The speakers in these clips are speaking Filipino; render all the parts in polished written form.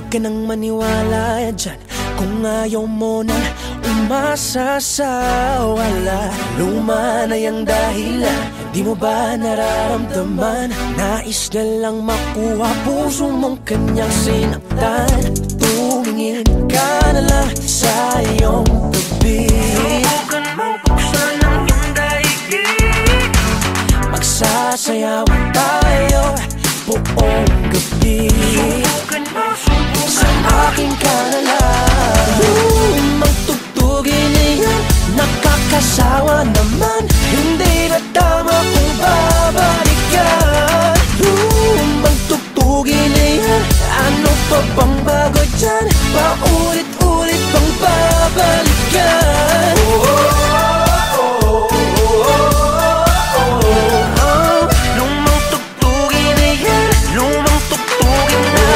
ka nang maniwala dyan kung ayaw mo nang umasa sa wala. Luma na yung dahilan, di mo ba nararamdaman? Nais na lang makuha puso mong kanyang sinaktan. Tumingin ka na lang sa iyong tabi, subukan mong buksan ang iyong daigdig. Magsasayawan tayo buong gabi, subukan mo, sa akin ka na lang. Lumang tugtugin na yan, nakakasawa naman. Hindi na tama kung babalikan. Lumang tugtugin na yan, ano pa bang bago dyan? Paulit-ulit bang babalikan? Lumang tugtugin na yan, lumang tugtugin na.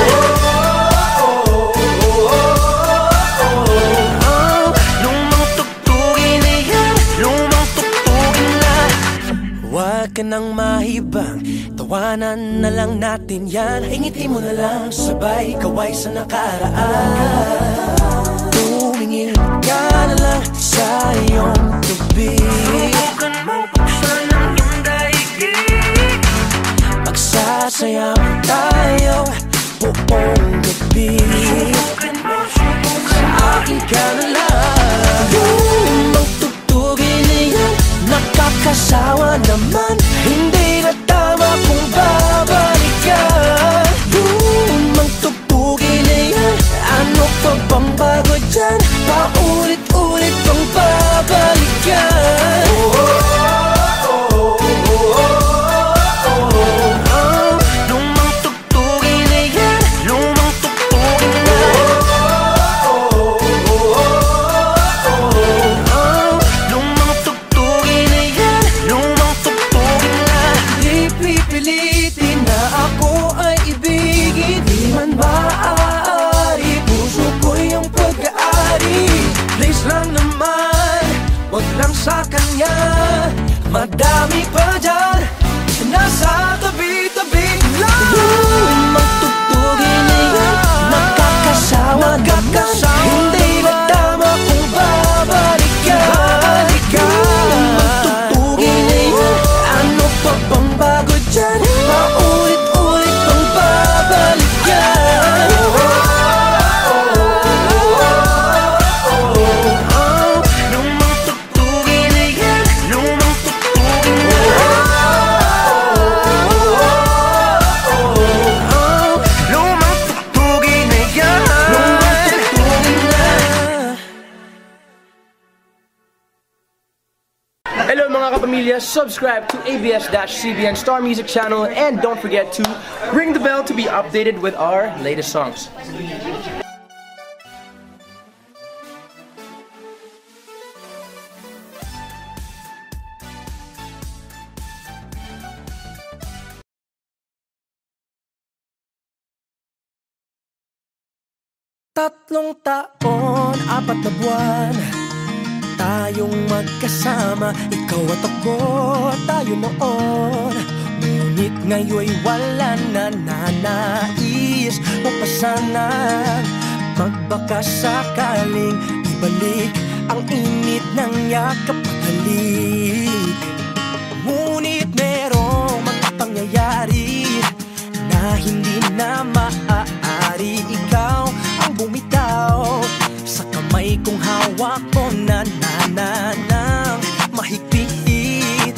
Lumang tugtugin na yan, lumang tugtugin na. Huwag ka nang mahibang, tawanan na lang natin yan. Ingiti mo na lang, sabay kaway sa nakaraan. Tumingin ka na lang sa iyong tabi, subukan mong buksan ang iyong daigdig. Magsasayawan tayo buong gabi, subukan mo, sa akin ka na lang. Lumang tugtugin na yan, nakakasawa naman. Hindi na tama kung babalikan. Lumang tugtugin na yan, ano pa bang bago dyan? Paulit-ulit bang babalikan? Lumang tugtugin na yan, lumang tugtugin na. Lumang tugtugin na yan, lumang tugtugin na. Di pipilitin na ako ay ibigin, di man maaari, puso ko yung pag-aari. Please lang naman, wag lang sa kanya. Madami pa dyan, nasa tabi-tabi lang. Lumang tugtugin na yan, nakakasawa naman. Hindi na tama kung babalikan. Lumang tugtugin na yan, ano pa bang bago dyan? Paulit-ulit bang babalikan? Lumang tugtugin na yan, lumang tugtugin na. Lumang tugtugin na yan, lumang tugtugin na. Hello mga kapamilya, subscribe to ABS-CBN Star Music channel and don't forget to ring the bell to be updated with our latest songs. Tatlong taon, 4 na buwan, tayong magkasama. Ikaw at ako, tayo noon. Ngunit ngayon'y wala na. Nais mo pa sanang magbaka sakaling ibalik ang init ng yakap at halik. Ngunit merong mga pangyayari na hindi na maaari. Ikaw ang bumitaw sa kamay kong hawak ko na nang mahigpit.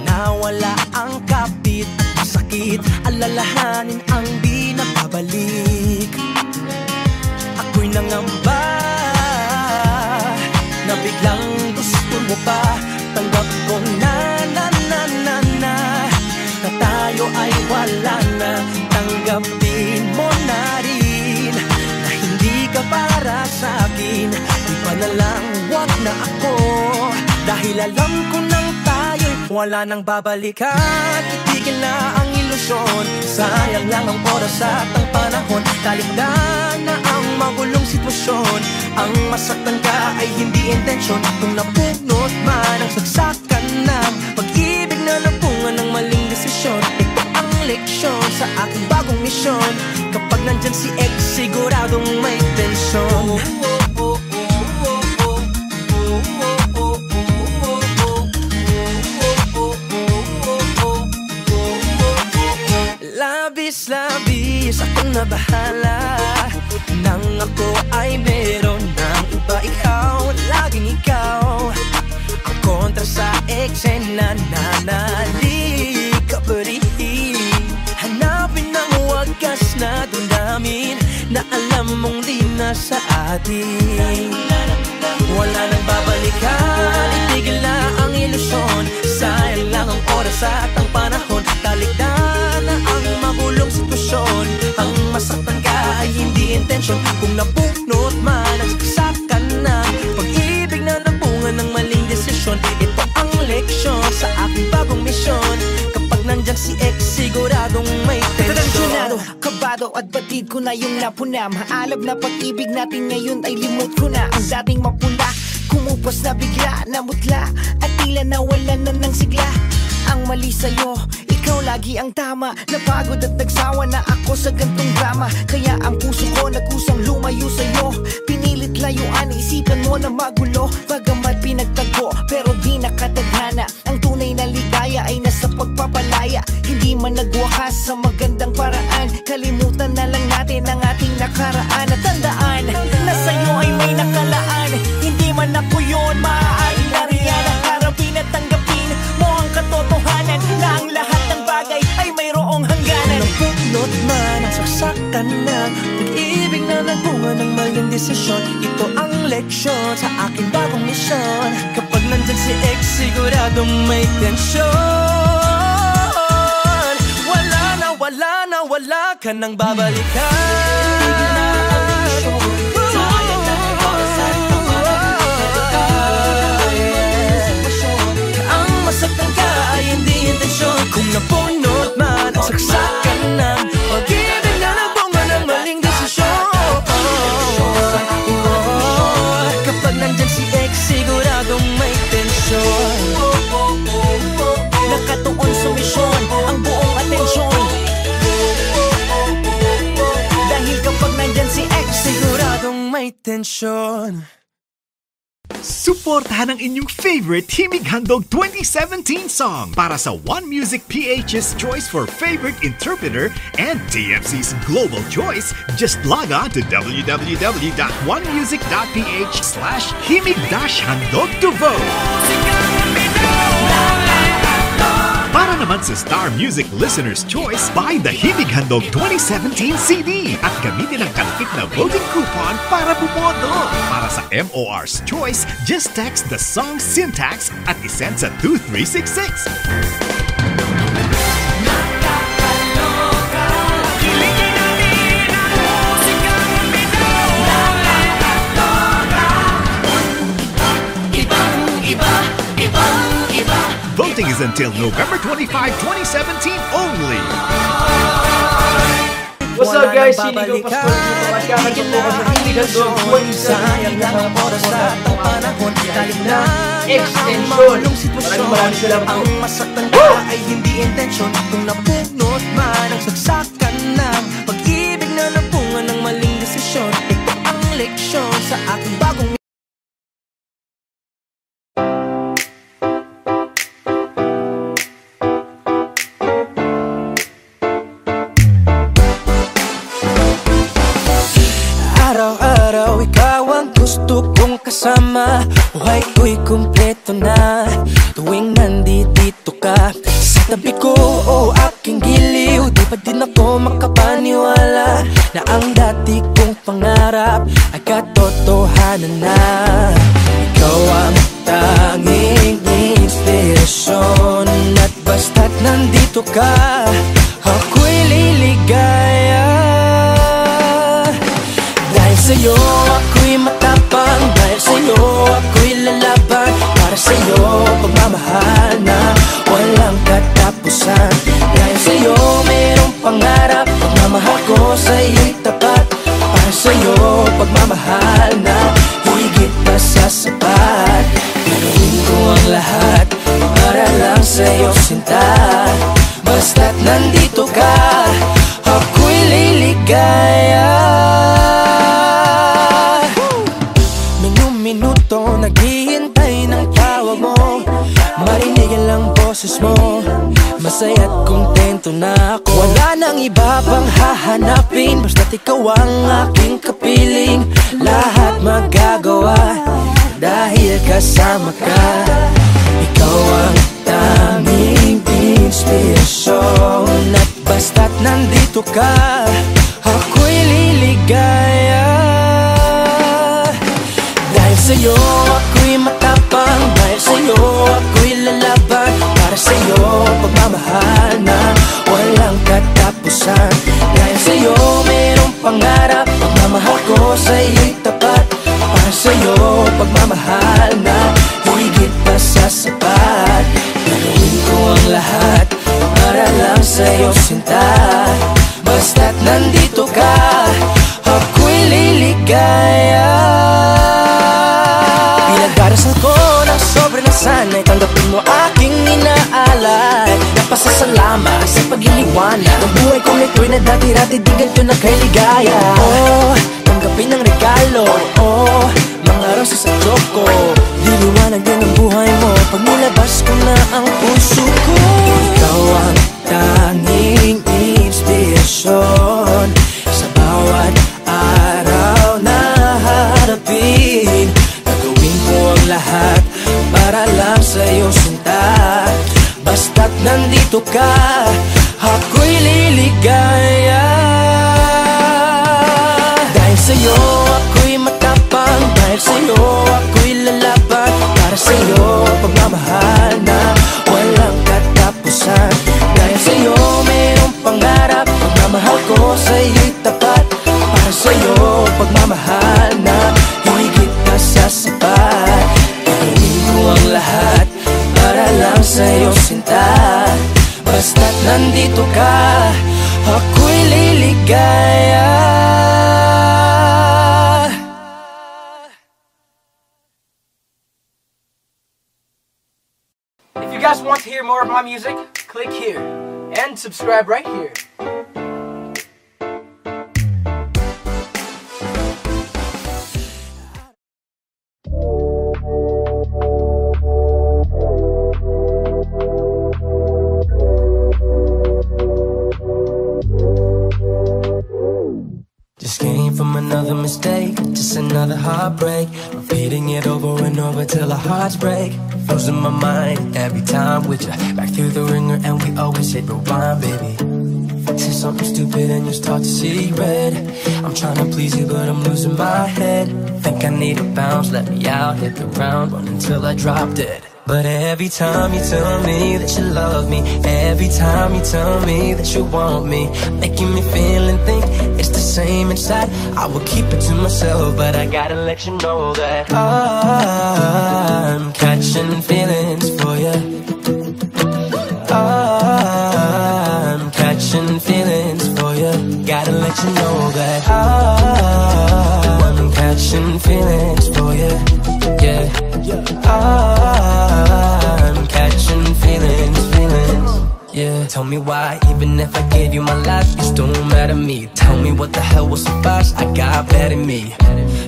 Nawala ang kapit at sakit, alalahanin ang di nababalik. Ako'y nangamba na biglang gusto mo pa. Tanggap ko na tayo ay wala na. Tanggapin mo na rin na hindi ka para sa akin. Di pa na lang, wag na ako, dahil alam ko nang tayo'y wala nang babalikan. Itigil na ang ilusyon, sayang lang ang oras at ang panahon. Kaligtaan na ang magulong sitwasyon. Ang masaktan ka ay hindi intensyon. Kung napunot man ang saksakan ng pag-ibig na napungan ng maling desisyon, ito ang leksyon sa aking bagong misyon. Kapag nandyan si ex, siguradong Please, akong nabahala. Nang ako ay meron ng iba, ikaw, laging ikaw ang kontra sa eksena na nalikabarihin. Hanapin ang wagas na damdamin na alam mong di na sa atin. Wala nang babalikan, itigil na ang ilusyon. Sayang lang ang oras at ang panahon. Talikdan na ang mabulong sitwasyon. Ang masaktan ka ay hindi intensyon. Kung napunot man at saksakan ng pag-ibig na nabunga ng maling desisyon. Ito ang leksyon sa aking bagong misyon. Kapag nandyan si ex, siguradong may tensyon. Taransyonado, kabado at batid ko na yung napuna. Maalab na pag-ibig natin ngayon ay limot ko na. Ang dating mapula, kumupas na bigla, namutla at tila nawalan na ng sigla. Ang mali sa'yo, ikaw lagi ang tama. Napagod at nagsawa na ako sa gantong drama. Kaya ang puso ko nagkusang lumayo sa'yo. Pinilit layuan, isipan mo na magulo. Bagamat pinagtagpo, pero di nakatadhana. Ang tunay na ligaya ay nasa pagpapalaya. Hindi man nagwakas sa magandang paraan. Kalimutan na lang natin ang ating nakaraan. At tandaan, na sa'yo ay may nakalaan. Hindi man ako yun, maaaring nariyan. Ang harapin at tanggapin mo ang katotohanan na ang lahat ng bagay ay mayroong hangganan. Napunot man ang saksakan ng pag-ibig na nagbunga ng maling desisyon. Ito ang leksyon sa aking bagong misyon. Kapag nandyan si ex, siguradong may tensyon. Wala ka nang babalikan. Ang masaktan ka ay hindi intensyon. Kung napunot man ang saksakan ng pag-ibig na nagbunga ng maling desisyon. Kapag nandyan si ex, siguradong may tensyon. Nakatuon sa misyon ang buong atensyon. Dahil kapag nandyan si ex, siguradong may tensyon. Suportahan ang inyong favorite Himig Handog 2017 song para sa One Music PH's choice for favorite interpreter and TFC's global choice. Just log on to www.onemusic.ph/himig-handog to vote. Para naman sa Star Music Listener's Choice, buy the Himig Handog 2017 CD at gamitin ang kalakip na voting coupon para bumoto. Para sa MOR's Choice, just text the song syntax at isend sa 2366. Voting is until November 25, 2017 only. What's up guys, Inigo Pastor dito. Magkakaroon po sa Himig Handog 2017 na ang oras at ang panahon. Talig na extension. Maraming salamat po. Ang masaktan ka ay hindi intensyon. Kung napunot man ang saksakan ng pag-ibig na napunga ng maling desisyon. Ito ang leksyon sa aking bagong araw-araw, ikaw ang gusto kong kasama. Buhay ko'y kumpleto na tuwing nandito ka sa tabi ko o aking giliw. Di pa din ako makapaniwala na ang dati kong pangarap ay katotohanan na. Ikaw ang tanging inspirasyon at basta't nandito ka, ako'y liligaya. Dahil sa'yo ako'y matapang, dahil sa'yo ako'y lalaban. Para sa'yo pagmamahal na walang katapusan. Dahil sa'yo mayroong pangarap, pagmamahal ko sa'yo'y tapat. Para sa'yo pagmamahal na higit pa sa sapat. Gagawin ko ang lahat para lang sa'yo sinta. Basta't nandito ka, ako'y liligaya. Masaya't kontento na ako. Wala nang iba pang hahanapin, basta't ikaw ang aking kapiling. Lahat magagawa dahil kasama ka. Ikaw ang tanging inspirasyon, at basta't nandito ka, ako'y liligaya. Dahil sa'yo ako'y matapang, dahil sa'yo ako'y lalaban. Para sa'yo pagmamahal na walang katapusan. Dahil sa'yo mayroong pangarap, pagmamahal ko sa'yo'y tapat. Para sa'yo pagmamahal na higit pa sa sapat. Gagawin ko ang lahat para lang sa'yo sinta. Basta't nandito ka, ako'y liligaya. Pinagdarasal ko ng sobrang nasanay, tanggapin mo aking inaalay. Napasasalamat sa pag-iliwanag ng buhay kong ito'y na dati-dati di ganito na kay ligaya. Oh, tanggapin ang regalo, oh, mga rosas sa choco. Liliwanag din ang buhay mo pag nilabas ko na ang puso ko. Ikaw ang tanging inspirasyon sa bawat araw na harapin. Gagawin ko ang lahat para lang sa'yo sinta. Basta't nandito ka, ako'y liligaya. Dahil sa'yo ako'y matapang, dahil sa'yo ako'y lalaban. Para sa'yo pagmamahal na walang katapusan. Dahil sa'yo mayroong pangarap, pagmamahal ko sa'yo'y tapat. Para sa'yo pagmamahal na higit pa sa sapat. Gagawin ko ang lahat para lang sa'yo sinta. Basta't nandito ka, ako'y liligaya. If you guys want to hear more of my music, click here and subscribe right here. Just came from another mistake, just another heartbreak. Repeating it over and over till our hearts break. Losing my mind every time with you. Back through the ringer and we always hit rewind, baby. Say something stupid and you start to see red. I'm trying to please you but I'm losing my head. Think I need a bounce, let me out, hit the ground, run until I drop dead. But every time you tell me that you love me, every time you tell me that you want me, making me feel and think it's the same inside. I will keep it to myself, but I gotta let you know that I'm catching feelings for you. I'm catching feelings for you. Gotta let you know that I'm catching feelings for you. Yeah, I'm catching feelings. Yeah, tell me why, even if I gave you my life, you still don't matter to me. Tell me what the hell was the first I got bad in me.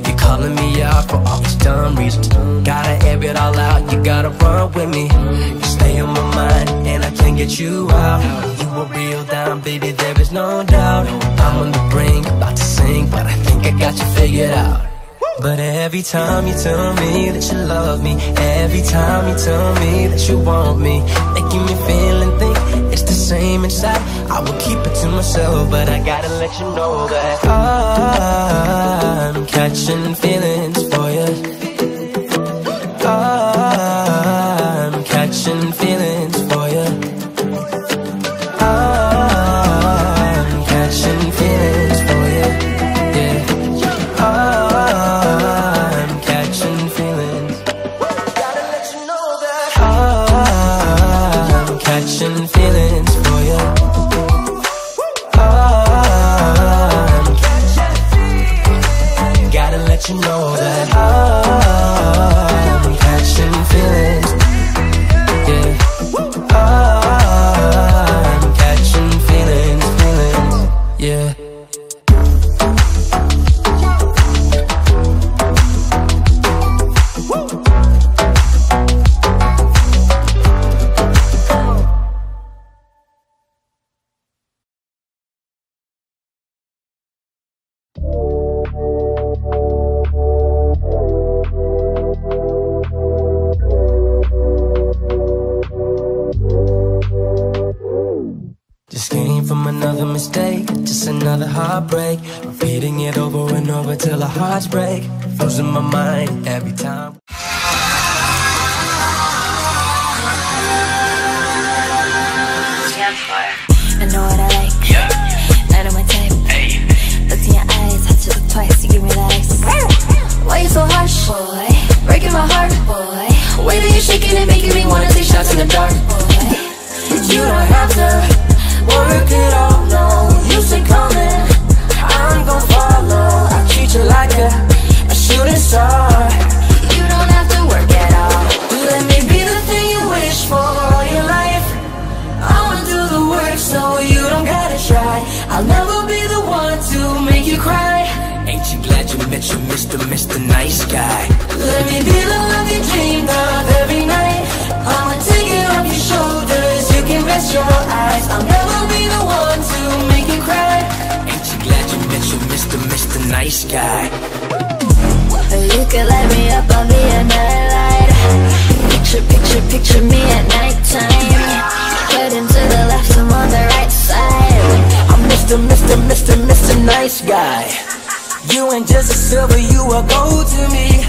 You're calling me out for all these dumb reasons. Gotta air it all out, you gotta run with me. You stay on my mind and I can't get you out. You were real down, baby, there is no doubt. I'm on the brink, about to sink, but I think I got you figured out. But every time you tell me that you love me, every time you tell me that you want me, making me feel and think it's the same inside. I will keep it to myself, but I gotta let you know that I'm catching feelings for you. I'm catching feelings for you. I'm catching feelings for you. Yeah. I'm catching feelings. Gotta let you know that I'm catching feelings for you. I'm catching feelings. Gotta let you know that I'm catching feelings. Yeah. I'm catching feelings. Yeah. Just came from another mistake, just another heartbreak. Repeating it over and over till our hearts break. Losing my mind every time. I know what I like, none of my type. Look in your eyes, hot to the twice, you give me that ice. Why you so harsh, boy? Breaking my heart, boy. Way that you shaking and making me wanna take shots in the dark, boy. You don't have to work it all, no. You say coming, I'm gon' follow. I treat you like a shooting star. You don't have to work at all. Let me be the thing you wish for all your life. I'ma do the work so you don't gotta try. I'll never be the one to make you cry. Ain't you glad you met your Mr. Nice Guy? Let me be the love you dreamed of every night. I'ma take it off your shoulders, you can rest your eyes. I'll never be the one to make you cry. Ain't you glad you met your Mr. Nice Guy? You could light me up, I'll be a nightlight. Picture me at nighttime. Heading to the left, I'm on the right side. I'm Mr. Nice Guy. You ain't just a silver, you a gold to me.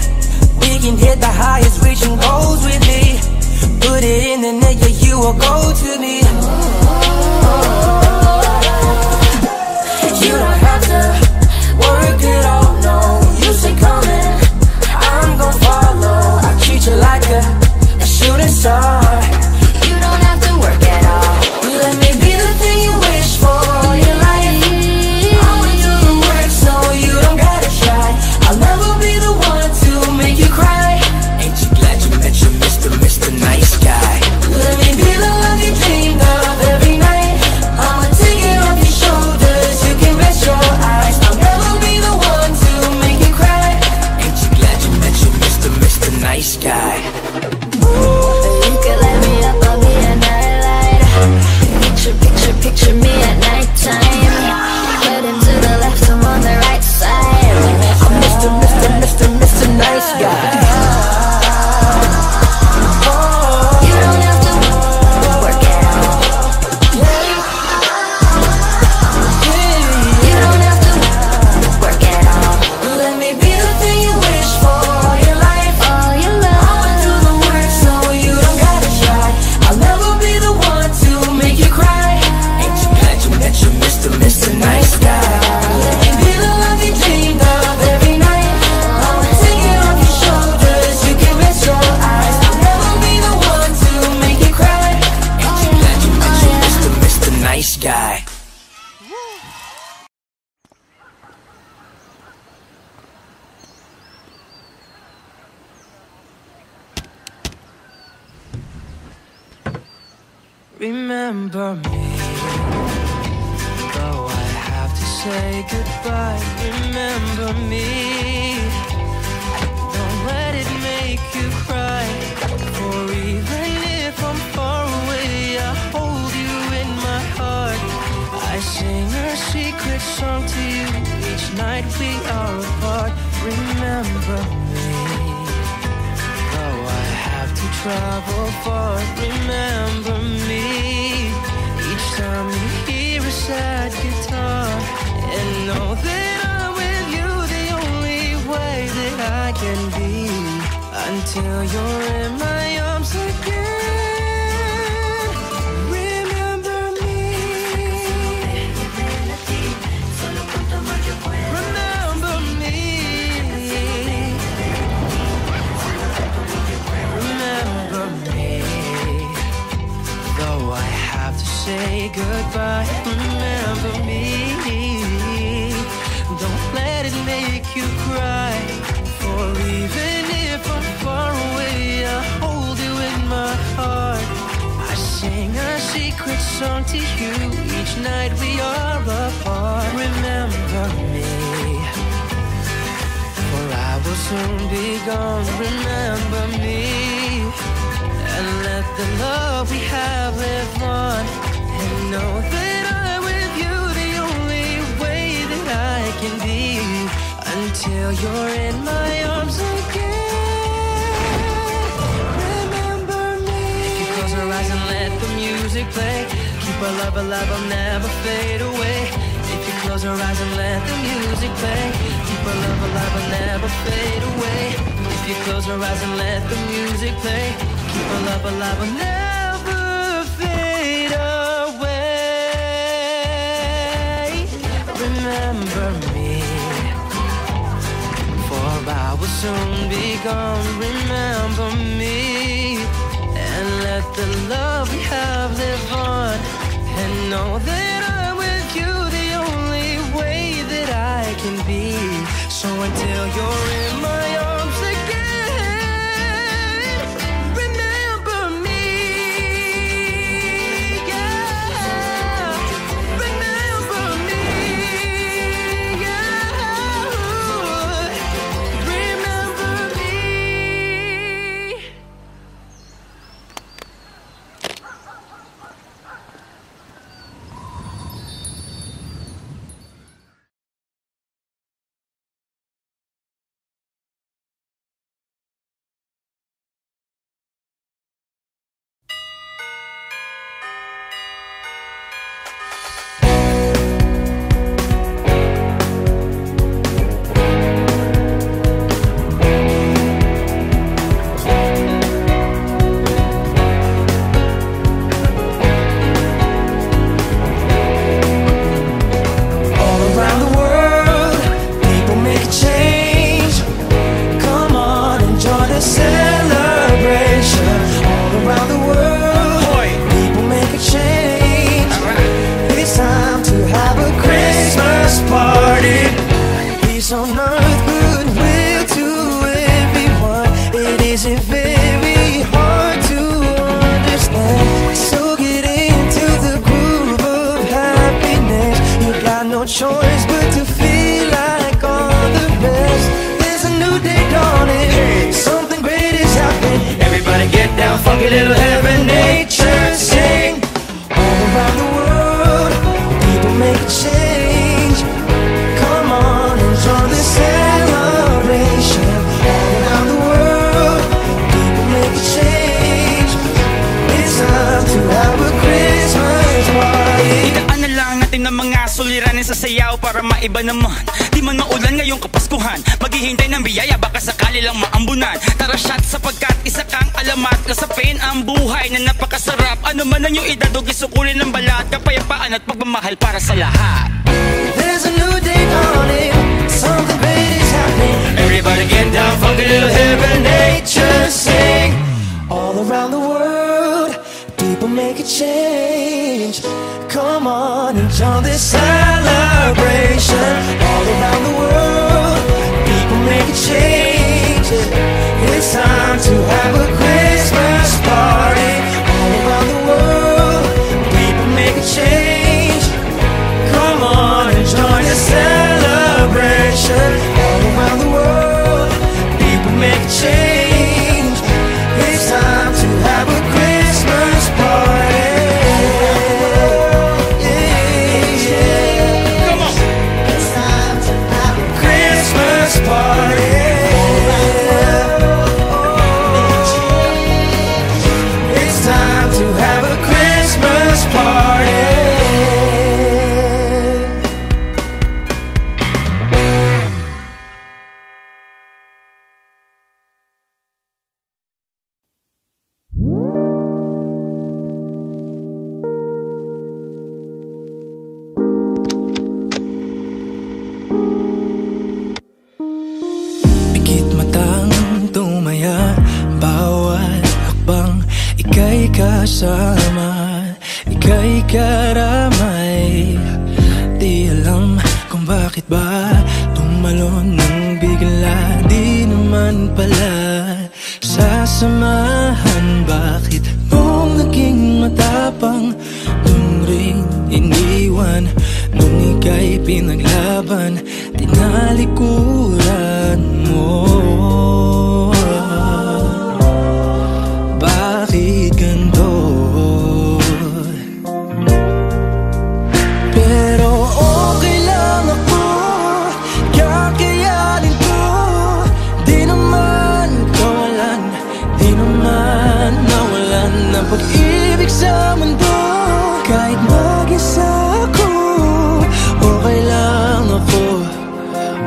We can hit the highest reaching goals with me. Put it in the net, yeah, you a gold to me. You don't have to work it all, no. You say coming, I'm gon' follow. I treat you like a shooting star. You don't have to work at all. Let me be the thing you wish for all your life. I'ma do the work so you don't gotta try. I'll never be the one to make you cry. Ain't you glad you met your Mr. Nice Guy? Let me be the love you dreamed of every night. I'ma take it off your shoulders, you can rest your eyes. I'll never be the one to make you cry. Ain't you glad you met your Mr. Nice Guy? You could light me up, I'll be a nightlight. Picture me at nighttime. Heading to the left, I'm on the right side. I'm Mr. Nice Guy. You don't have to work it out. You don't have to work it out. Let me be the thing you wish for all your life. All your life. I'ma do the work so you don't gotta try. I'll never be the one to make you cry. Ain't you glad you met your Mr. Nice Guy? Let me be the love you dreamed of every night. I'ma take it off your shoulders, you can rest your eyes. I'll never be the one to make you cry. Ain't you glad you met your Mr. Nice Guy? Remember me, though I have to say goodbye. Remember me, don't let it make you cry. For even if I'm far away, I hold you in my heart. I sing a secret song to you each night we are apart. Remember me, though I have to travel far. Remember me, each time you hear a sad guitar, and know that I'm with you the only way that I can be, until you're in my arms again. Remember me, remember me, remember me, though I have to say goodbye. Remember me, don't let it make you cry. For even if I'm far away, I hold you in my heart. I sing a secret song to you each night we are apart. Remember me, for I will soon be gone. Remember me, and let the love we have live on. And know that I'm with you the only way that I can be, until you're in my arms again. Remember me. If you close your eyes and let the music play, keep Keep our love alive, I'll never fade away. If you close your eyes and let the music play. Keep our love alive, I'll never fade away. If you close your eyes and let the music play. Keep our love alive, I'll never fade away. Remember me, for I will soon be gone. Remember me, and let the love we have live on. And know that I'm with you the only way that I can be. So until you're in my arms again, remember me, yeah. Remember me, yeah. Remember me. On earth, goodwill to everyone. It isn't very hard to understand. So get into the groove of happiness. You got no choice but to feel like all the best. There's a new day dawning. Something great is happening. Everybody get down, funky little heaven, nature sing. All around the world, people make a change. Come on and join the celebration. All around the world, people make a change. It's time to have a Christmas party. Ikaan na lang natin ng mga suliranin sa sayaw para maiba naman. Di man maulan ngayong kapaskuhan, maghihintay ng biyaya baka sakali lang maambunan. Tara shot sapagkat isa kang alamat. Lasapin ang buhay na napakasarap. Ano man ang iyong edad o gisukulin ng balat. Kapayapaan at pagmamahal para sa lahat. There's a new day dawning. Something great is happening. Everybody get down, funky little heaven, nature sing. All around the world, people make a change. Come on and join this celebration. All around the world, people make a change. It's time to have a Christmas party. All around the world, people make a change. Come on and join the celebration. All around the world, people make a change. It's time to have a Christmas party. Yeah, yeah. Come on. It's time to have a Christmas party. It's time to have a Christmas party. Pikit matang tumaya, bawat hakbang ika'y kasama, ika'y karamay. Di alam kung bakit ba tumalon ng bigla. Di naman pala sasamahan. Bakit nung naging matapang, dun rin iniwan. Nung ika'y pinaglaban, tinalikuran mo. Bakit ganito? Pero okay lang ako, kakayanin ko. Di naman kawalan, di naman nawalan ng pag-ibig sa mundo. Kahit mag-isa ako, okay lang ako.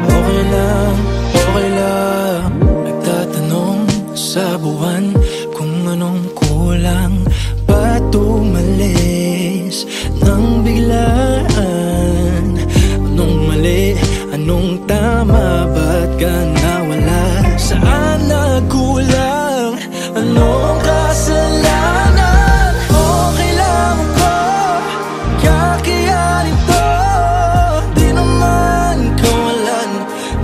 Okay lang, okay lang. Nagtatanong sa buwan kung anong kulang. Ba't umalis nang biglaan? Anong mali, anong tama? Ba't ka nawala? Saan nagkulang? Anong kasalanan? Okay lang ako, kakayanin to. Di naman kawalan,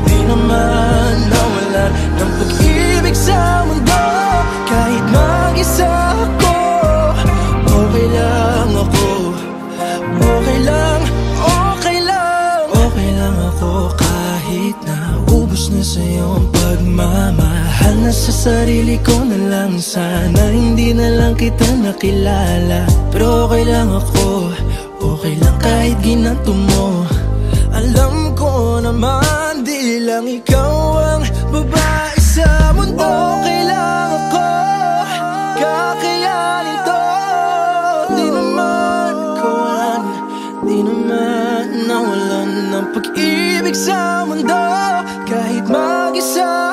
di naman nawalan ng pag-ibig sa mundo. Kahit mag-isa ako, okay lang ako. Okay lang, okay lang. Okay lang ako kahit naubos na sa'yo ang pagmamahal. Nasa sarili ko na lang, sana hindi na lang kita nakilala. Pero okay lang ako, okay lang kahit ginanto mo. Alam ko naman di lang ikaw ang babae sa mundo. Okay lang ako, kakayanin to. Di naman kawalan, di naman nawalan ng pag-ibig sa mundo. Kahit mag-isa